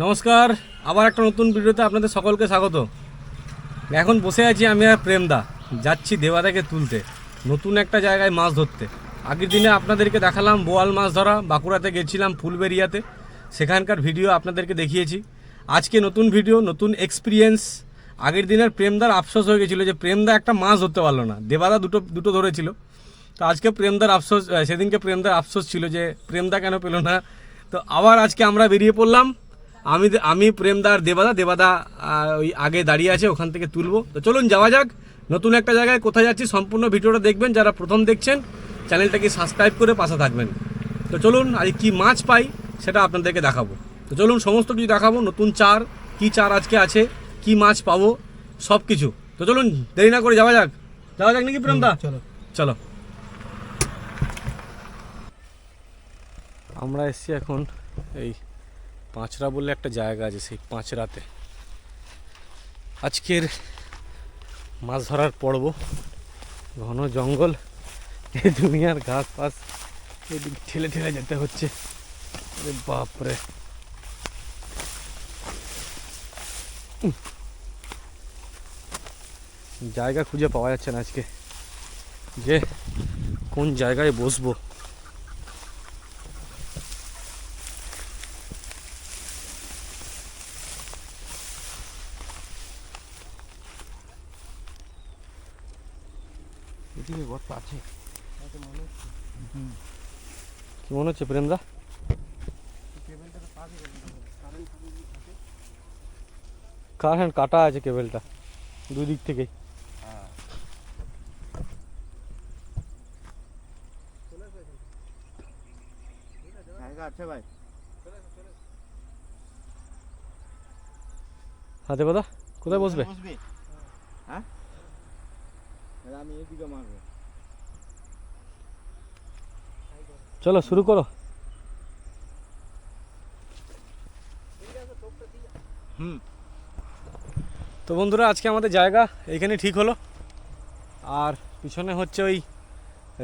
নমস্কার, আবার একটা নতুন ভিডিওতে আপনাদের সকলকে স্বাগত। এখন বসে আছি আমি আর প্রেমদা, যাচ্ছি দেবাদাকে তুলতে, নতুন একটা জায়গায় মাছ ধরতে। আগের দিনে আপনাদেরকে দেখালাম বোয়াল মাছ ধরা, বাঁকুড়াতে গেছিলাম ফুলবেরিয়াতে, সেখানকার ভিডিও আপনাদেরকে দেখিয়েছি। আজকে নতুন ভিডিও, নতুন এক্সপিরিয়েন্স। আগের দিনের প্রেমদার আফসোস হয়ে গেছিলো যে প্রেমদা একটা মাছ ধরতে পারলো না, দেবাদা দুটো ধরেছিল। তো আজকে প্রেমদার আফসোস, সেদিনকে প্রেমদার আফসোস ছিল যে প্রেমদা কেন পেলো না। তো আবার আজকে আমরা বেরিয়ে পড়লাম, আমি প্রেমদা আর দেবাদা ওই আগে দাঁড়িয়ে আছে, ওখান থেকে তুলবো। তো চলুন যাওয়া যাক নতুন একটা জায়গায়। কোথায় যাচ্ছি সম্পূর্ণ ভিডিওটা দেখবেন, যারা প্রথম দেখছেন চ্যানেলটাকে সাবস্ক্রাইব করে পাশে থাকবেন। তো চলুন আজ কি মাছ পাই সেটা আপনাদেরকে দেখাবো। তো চলুন সমস্ত কিছু দেখাবো, নতুন চার কি চার আজকে আছে, কি মাছ পাবো, সব কিছু। তো চলুন দেরি না করে যাওয়া যাক নাকি প্রেমদা? চলো চলো। আমরা এসছি এখন এই পাঁচরা বলে একটা জায়গা আছে, সেই পাঁচরাতে আজকের মাছ ধরার পর্ব। ঘন জঙ্গল, এই দুনিয়ার ঘাস ফাস এদিক ঠেলে ঠেলে যেতে হচ্ছে। আরে বাপরে, জায়গা খুঁজে পাওয়া যাচ্ছে না আজকে, যে কোন জায়গায় বসবো। আছে কি মনে হচ্ছে প্রেমদা? কারেন্ট কাটা আছে কেবেলটা দুই দিক থেকেই। হাতে কথা কোথায় বসবে? হ্যাঁ, আমি এদিকে মারবো। চলো শুরু করো। তো বন্ধুরা, আজকে আমাদের জায়গা এইখানে ঠিক হলো। আর পিছনে হচ্ছে ওই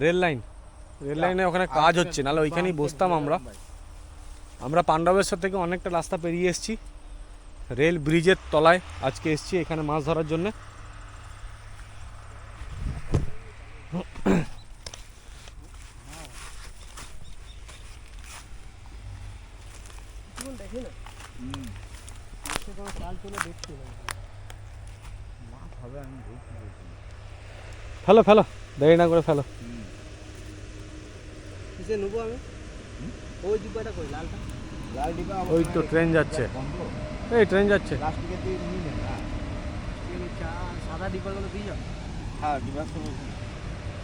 রেল লাইনে ওখানে কাজ হচ্ছে, নাহলে ওইখানেই বসতাম আমরা পাণ্ডবেশ্বর থেকে অনেকটা রাস্তা পেরিয়ে এসেছি, রেল ব্রিজের তলায় আজকে এসেছি এখানে মাছ ধরার জন্য। ফেলো ফেলো, দেরি না করে ফেলো। কিসে নেবো আমি? ওই ডিব্বাটা কই লালটা? লাল ডিব্বা ওই তো ট্রেন যাচ্ছে, এই ট্রেন যাচ্ছে। প্লাস্টিকের দিয়ে নিয়ে নেন না, সাদা ডিব্বাগুলো দিয়ে যাও। হ্যাঁ, ডিব্বা সব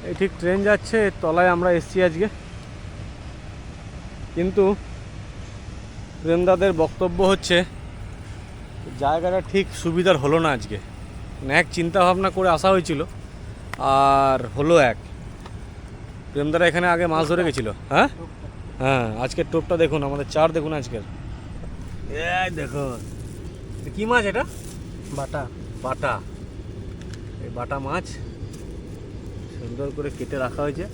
এই ঠিক ট্রেন যাচ্ছে, এর তলায় আমরা এসেছি আজকে। কিন্তু প্রেমদাদের বক্তব্য হচ্ছে জায়গাটা ঠিক সুবিধার হলো না আজকে। এক চিন্তা ভাবনা করে আসা হয়েছিল আর হলো এক। প্রেমদারা এখানে আগে মাছ ধরে গেছিল। হ্যাঁ হ্যাঁ, আজকের টোপটা দেখুন, আমাদের চার দেখুন আজকের। এই দেখুন কি মাছ এটা? বাটা। এই বাটা মাছ সুন্দর করে কেটে রাখা হয়েছে।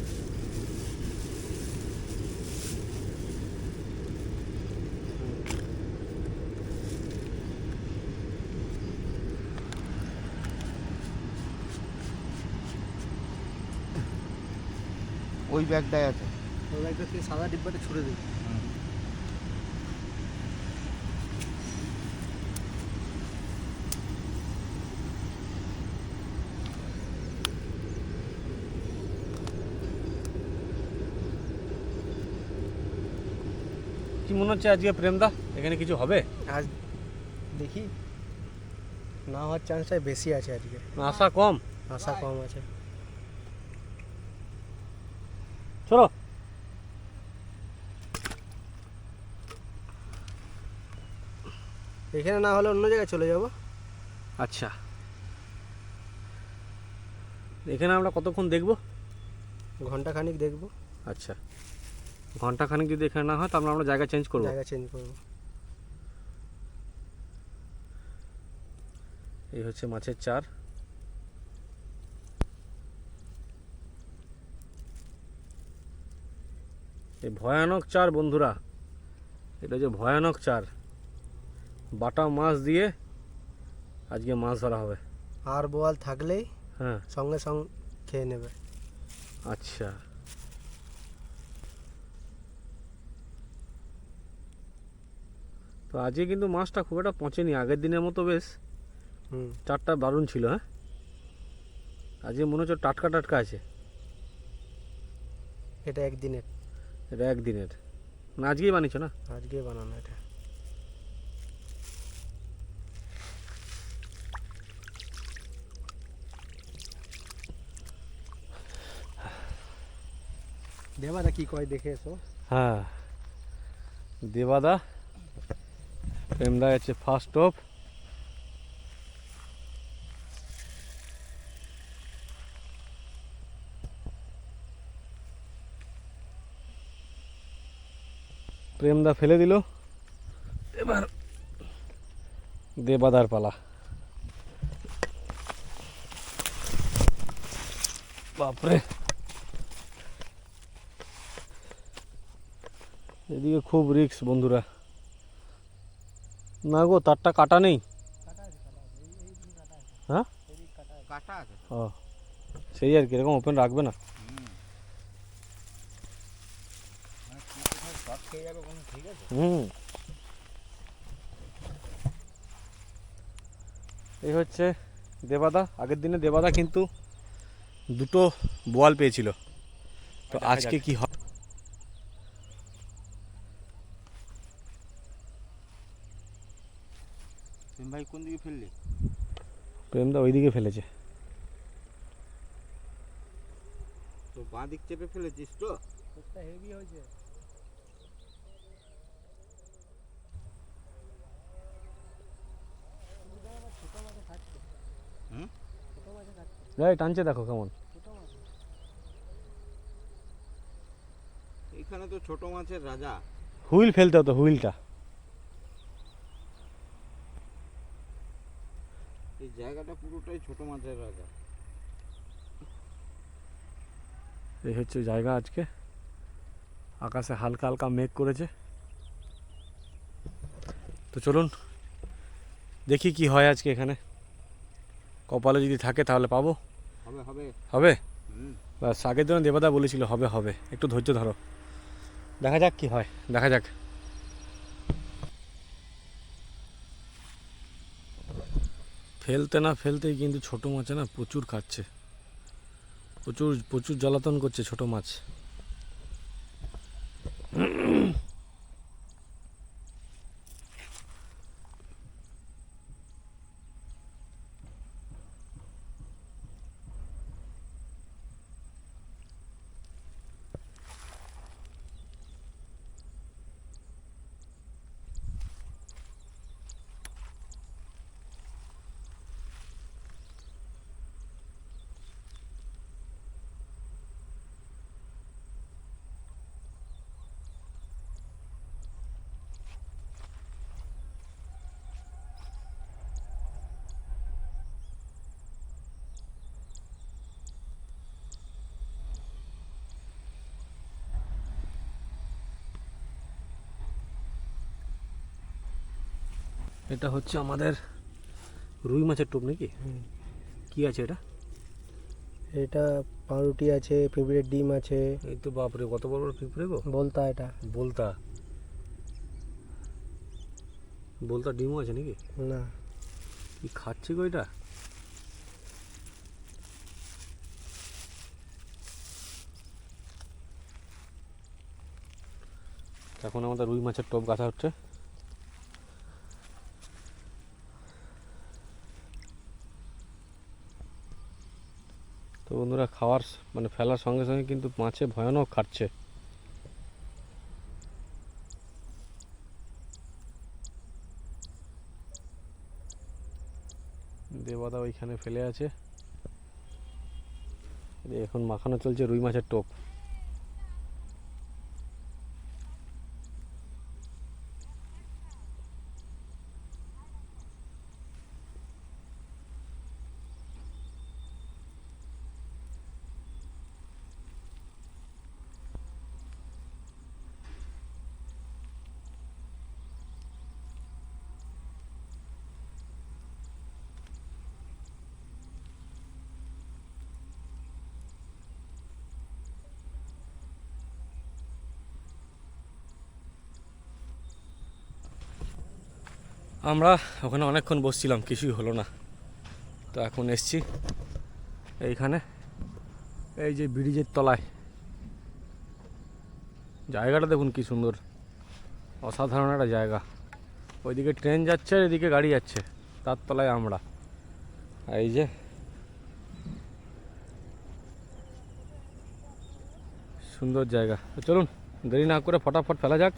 ওই ব্যাগটাই আছে, ওই ব্যাগটা থেকে সাদা ডিব্বাটা ছুড়ে দিই। কি মনে হচ্ছে আজকে প্রেমদা এখানে কিছু হবে? আজ দেখি, না হওয়ার চান্সটাই বেশি আছে আজকে। আশা কম? আশা কম আছে। চলো। এখানে না হলে অন্য জায়গায় চলে যাব। আচ্ছা, এখানে আমরা কতক্ষণ দেখব? ঘন্টা খানিক দেখব। আচ্ছা, ঘন্টা খানিক যদি এখানে না হয় তাহলে আমরা জায়গা চেঞ্জ করব। এই হচ্ছে মাছের চার। এই ভয়ানক চার বন্ধুরা, এটা যে ভয়ানক চার, বাটা মাছ দিয়ে আজকে মাছ ধরা হবে। আর বোয়াল থাকলেই হ্যাঁ, সঙ্গে সঙ্গে খেয়ে নেবে। আচ্ছা। তো আজকে কিন্তু মাছটা খুব একটা পচেনি, আগের দিনের মতো বেশ চারটা দারুণ ছিল। হ্যাঁ, আজকে মনে হচ্ছে টাটকা টাটকা আছে। এটা একদিনের, এটা একদিনের না, আজকেই বানিয়েছো না? আজকে বানানো এটা। দেবাদা কি কয় দেখে এসো। হ্যাঁ, দেবাদা প্রেমদা হচ্ছে ফার্স্ট স্টপ। প্রেমদা ফেলে দিল, এবার দেবাদার পালা। বাপরে, এদিকে খুব রিস্ক বন্ধুরা। না গো, তারটা কাটা নেই। হ্যাঁ, কাটা আছে। ও সেই আর কি, এরকম ওপেন রাখবে না। ঠিক আছে। এই হচ্ছে দেবাদা। আগের দিনে দেবাদা কিন্তু দুটো বোয়াল পেয়েছিল, তো আজকে কি হয়। ভাই কোন দিকে ফেললি? প্রেমদা ওইদিকে ফেলেছে। তো বাঁ দিক চেপে ফেলেছিস তো? হেভি হয়েছে। যাই টানছে, দেখো কেমন। এখানে তো ছোট মাছের রাজা। হুইল ফেলতে হতো, হুইলটা। এই জায়গাটা পুরোটাই ছোট মাছের রাজা। এই হচ্ছে জায়গা। আজকে আকাশে হালকা হালকা মেঘ করেছে, তো চলুন দেখি কি হয় আজকে এখানে। কপালে যদি থাকে তাহলে পাবো। হবে হবে হবে। বাস, আগের দিন দেবাদা বলেছিল হবে হবে, একটু ধৈর্য ধরো, দেখা যাক কি হয়, দেখা যাক। ফেলতে না ফেলতেই কিন্তু ছোট মাছে না প্রচুর খাচ্ছে, প্রচুর প্রচুর জ্বালাতন করছে ছোট মাছ। এটা হচ্ছে আমাদের রুই মাছের টোপ নাকি? কি আছে এটা? এটা পাউরুটি আছে, পিঁপড়ের ডিম আছে। এই তো বাপরে, কত বড় বড় পিঁপড়ে গো। বলতা এটা। বলতা, বলতা ডিমও আছে নাকি? না, কি খাচ্ছে গো এটা? এখন আমাদের রুই মাছের টোপ গাঁথা হচ্ছে। তো বন্ধুরা, খাওয়ার মানে ফেলার সঙ্গে সঙ্গে কিন্তু মাছে ভয়ানক খাচ্ছে। দেবাদা ওইখানে ফেলে আছে, এখন মাখানো চলছে রুই মাছের টোপ। আমরা ওখানে অনেকক্ষণ বসছিলাম, কিছুই হলো না। তো এখন এসছি এইখানে, এই যে ব্রিজের তলায়। জায়গাটা দেখুন কি সুন্দর, অসাধারণ একটা জায়গা। ওইদিকে ট্রেন যাচ্ছে আর এদিকে গাড়ি যাচ্ছে, তার তলায় আমরা। আর এই যে সুন্দর জায়গা। তো চলুন দেরি না করে ফটাফট ফেলা যাক।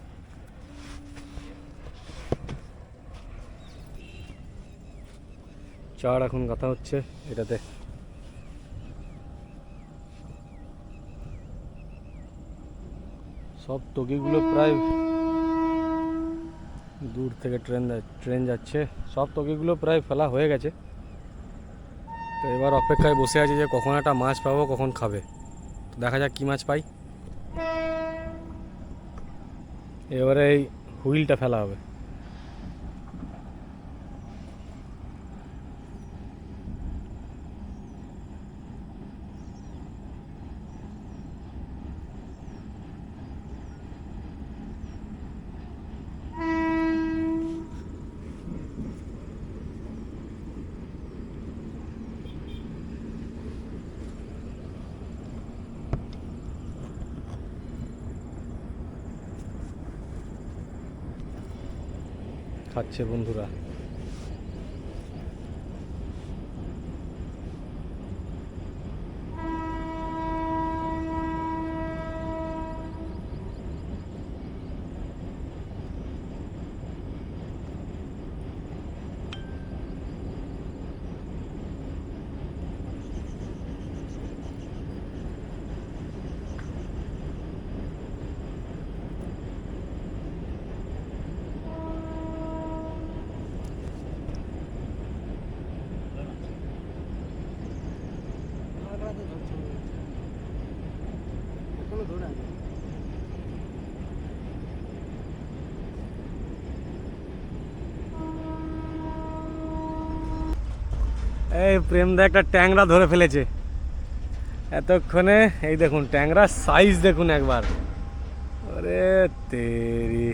চার এখন গাঁথা হচ্ছে এটাতে। সব টগিগুলো প্রায় দূর থেকে ট্রেন যাচ্ছে, সব টগিগুলো প্রায় ফেলা হয়ে গেছে। তো এবার অপেক্ষায় বসে আছি যে কখন একটা মাছ পাবো, কখন খাবে। তো দেখা যাক কী মাছ পাই। এবারে এই হুইলটা ফেলা হবে। খাচ্ছে বন্ধুরা। এই প্রেমদা একটা ট্যাংরা ধরে ফেলেছে এতক্ষণে। এই দেখুন ট্যাংরার সাইজ দেখুন একবার। আরে তেরি,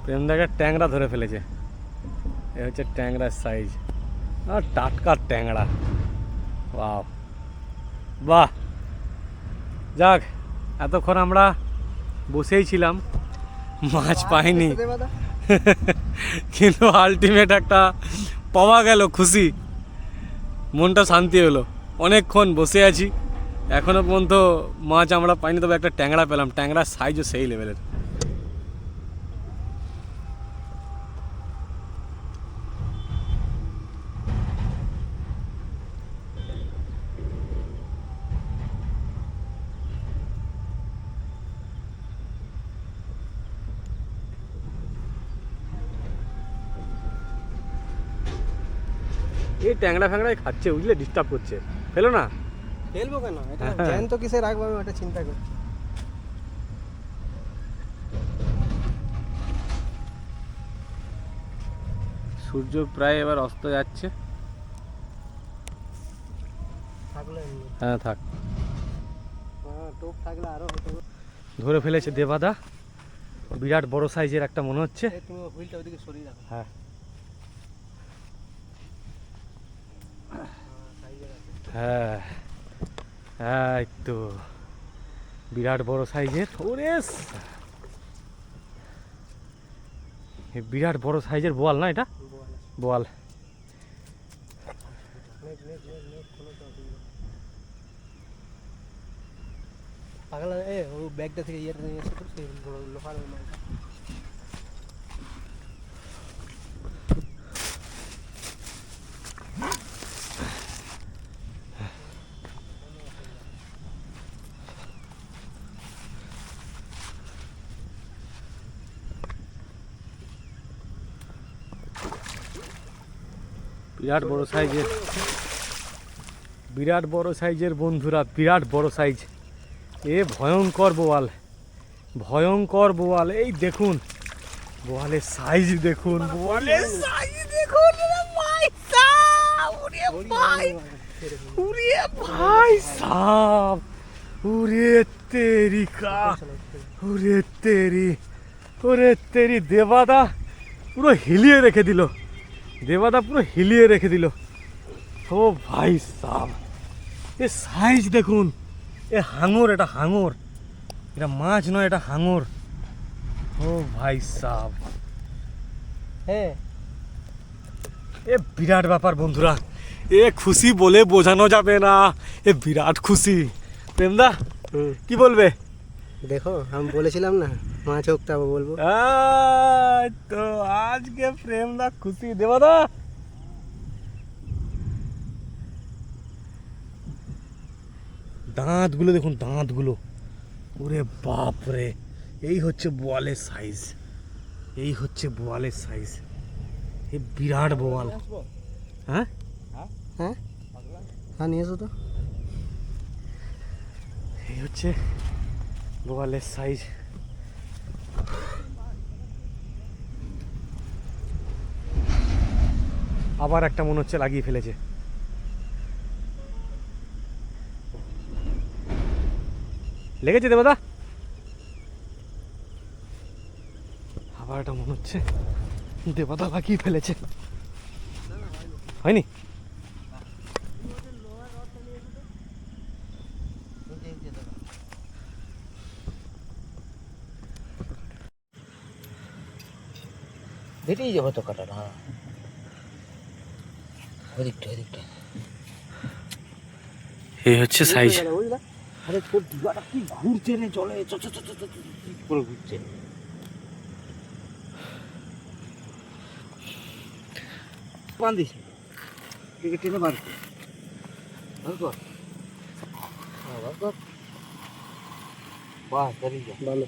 প্রেমদা একটা ট্যাংরা ধরে ফেলেছে। এই হচ্ছে ট্যাংরার সাইজ, আর টাটকা ট্যাংরা। বাহ বাহ, যাক এতক্ষণ আমরা বসেই ছিলাম, মাছ পাইনি, কিন্তু আলটিমেট একটা পাওয়া গেল, খুশি, মনটা শান্তি হলো। অনেকক্ষণ বসে আছি, এখনো পর্যন্ত মাছ আমরা পাইনি, তবে একটা ট্যাংরা পেলাম। ট্যাংরার সাইজও সেই লেভেলের। এই ট্যাংরা ফ্যাংরাই খাচ্ছে, বুঝলে, ডিস্টার্ব করছে। ফেলো না। ফেলবো কেন, এটা জ্যান্ত কিসে রাখবো আমি ওটা চিন্তা করছি। সূর্য প্রায় এবার অস্ত যাচ্ছে। থাকলে হ্যাঁ থাক, টোপ থাকলে আরো হতো। ধরে ফেলেছে দেবাদা, বিরাট বড় সাইজের একটা মনে হচ্ছে। তুমি হুইলটা ওইদিকে সরিয়ে রাখো। হ্যাঁ হ্যাঁ হ্যাঁ, এই তো বিরাট বড় সাইজের। ওরে বিরাট বড় সাইজের বোয়াল না এটা? বোয়াল। পাগলা, ও ব্যাগটা থেকে ইয়েটা নিয়ে এসে তো সেই লোহার মাছ। বিরাট বড় সাইজের, বিরাট বড় সাইজের বন্ধুরা, বিরাট বড় সাইজ। এ ভয়ঙ্কর বোয়াল, ভয়ঙ্কর বোয়াল। এই দেখুন বোয়ালের সাইজ দেখুন, বোয়ালের সাইজ দেখুন। ভাই সাব, উরে তেরি কা, উরে তেরি, ওরে তেরি দেবাদা, পুরো হিলিয়ে রেখে দিল, দেবাদা পুরো হিলিয়ে রেখে দিল। ও ভাই সাব, এ সাইজ দেখুন, এ হাঙর, এটা হাঙর, এটা মাছ নয়, এটা হাঙর। ও ভাই সাব, হ্যাঁ এ বিরাট ব্যাপার বন্ধুরা, এ খুশি বলে বোঝানো যাবে না, এ বিরাট খুশি। প্রেমদা কি বলবে? দেখো আমি বলেছিলাম না মাছ হোক তাও বলবো। তো আজকে প্রেমদা খুশি। দেবাদা দাঁতগুলো দেখুন, দাঁতগুলো, ওরে বাপ রে, এই হচ্ছে বোয়ালের সাইজ, এই হচ্ছে বোয়ালের সাইজ, এ বিরাট বোয়াল। হ্যাঁ হ্যাঁ হ্যাঁ নিয়ে এসো তো। এই হচ্ছে বোয়ালের সাইজ। আবার একটা মনে হচ্ছে লাগিয়ে ফেলেছে। লেগেছে দেবদা? আবার একটা মনে হচ্ছে দেবদা লাগিয়ে ফেলেছে। হয়নি? বেরিয়ে যাবো তো কাটাটা। হ্যাঁ ওদিকটা ওদিকটা এই হচ্ছে সাইজ। বুঝলা? আরে তোর ডিবাটা কি ঘুরছে রে জলে, চ চ চ চ চ কি করে ঘুরছে। বান্ধিস দিকে টেনে বার কর, বার কর। হ্যাঁ বার কর, বাস বেরিয়ে যা। ভালো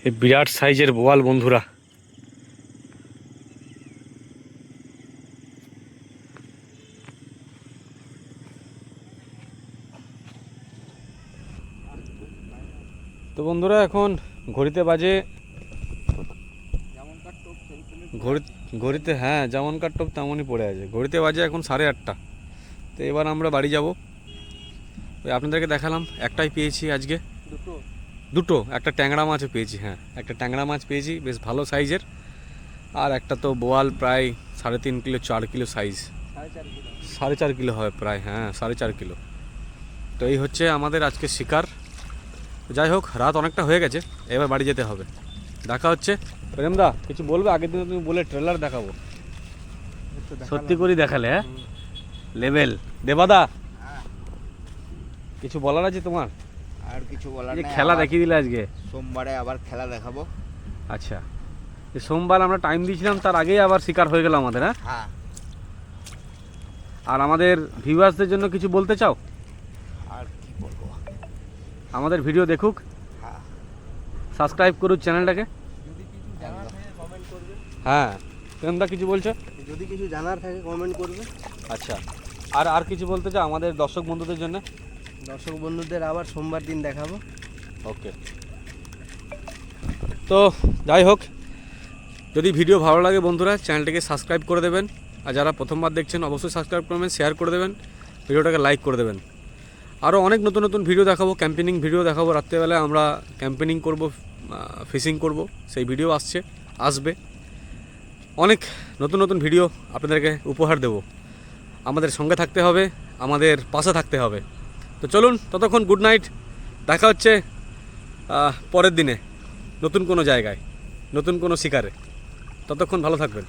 এই বিরাট সাইজের বোয়াল বন্ধুরা। তো বন্ধুরা এখন ঘড়িতে বাজে, ঘড়িতে হ্যাঁ যেমনকার টোপ তেমনই পড়ে আছে। ঘড়িতে বাজে এখন 8:30। তো এবার আমরা বাড়ি যাব। ওই আপনাদেরকে দেখালাম, একটাই পেয়েছি আজকে, দুটো, একটা ট্যাংরা মাছও পেয়েছি। হ্যাঁ একটা ট্যাংরা মাছ পেয়েছি বেশ ভালো সাইজের, আর একটা তো বোয়াল প্রায় 3.5 কিলো 4 কিলো সাইজ, 4.5 কিলো হয় প্রায়, হ্যাঁ 4.5 কিলো। তো এই হচ্ছে আমাদের আজকে শিকার। যাই হোক রাত অনেকটা হয়ে গেছে, এবার বাড়ি যেতে হবে। দেখা হচ্ছে। প্রেমদা কিছু বলবে? আগের দিনে তুমি বলে ট্রেলার দেখাবো, সত্যি করে দেখালে। হ্যাঁ লেভেল। দেবাদা কিছু বলার আছে তোমার? আর কিছু বলার যে নেই, খেলা আবার দেখিয়ে দিলে আজকে। সোমবারে আবার খেলা দেখাবো। আচ্ছা, এই সোমবার আমরা টাইম দিয়েছিলাম, তার আগেই আবার শিকার হয়ে গেল আমাদের। হ্যাঁ, হ্যাঁ আর আমাদের ভিউয়ার্সদের জন্য কিছু বলতে চাও? আর কি বলবো, আমাদের ভিডিও দেখুক, হ্যাঁ সাবস্ক্রাইব করুক চ্যানেলটাকে। যদি কিছু জানার থাকে কমেন্ট করবে। হ্যাঁ প্রেমদা কিছু বলছো? যদি কিছু জানার থাকে কমেন্ট করবে। আচ্ছা, আর কিছু বলতে চাও আমাদের দর্শক বন্ধুদের জন্য? দর্শক বন্ধুদের আবার সোমবার দিন দেখাবো। ওকে, তো যাই হোক, যদি ভিডিও ভালো লাগে বন্ধুরা চ্যানেলটাকে সাবস্ক্রাইব করে দেবেন, আর যারা প্রথমবার দেখছেন অবশ্যই সাবস্ক্রাইব করবেন, শেয়ার করে দেবেন, ভিডিওটাকে লাইক করে দেবেন। আরও অনেক নতুন নতুন ভিডিও দেখাবো, ক্যাম্পেনিং ভিডিও দেখাবো। রাত্রেবেলায় আমরা ক্যাম্পেনিং করব, ফিশিং করব, সেই ভিডিও আসবে। অনেক নতুন নতুন ভিডিও আপনাদেরকে উপহার দেব। আমাদের সঙ্গে থাকতে হবে, আমাদের পাশে থাকতে হবে। তো চলুন, ততক্ষণ গুড নাইট। দেখা হচ্ছে পরের দিনে নতুন কোনো জায়গায়, নতুন কোনো শিকারে। ততক্ষণ ভালো থাকবেন।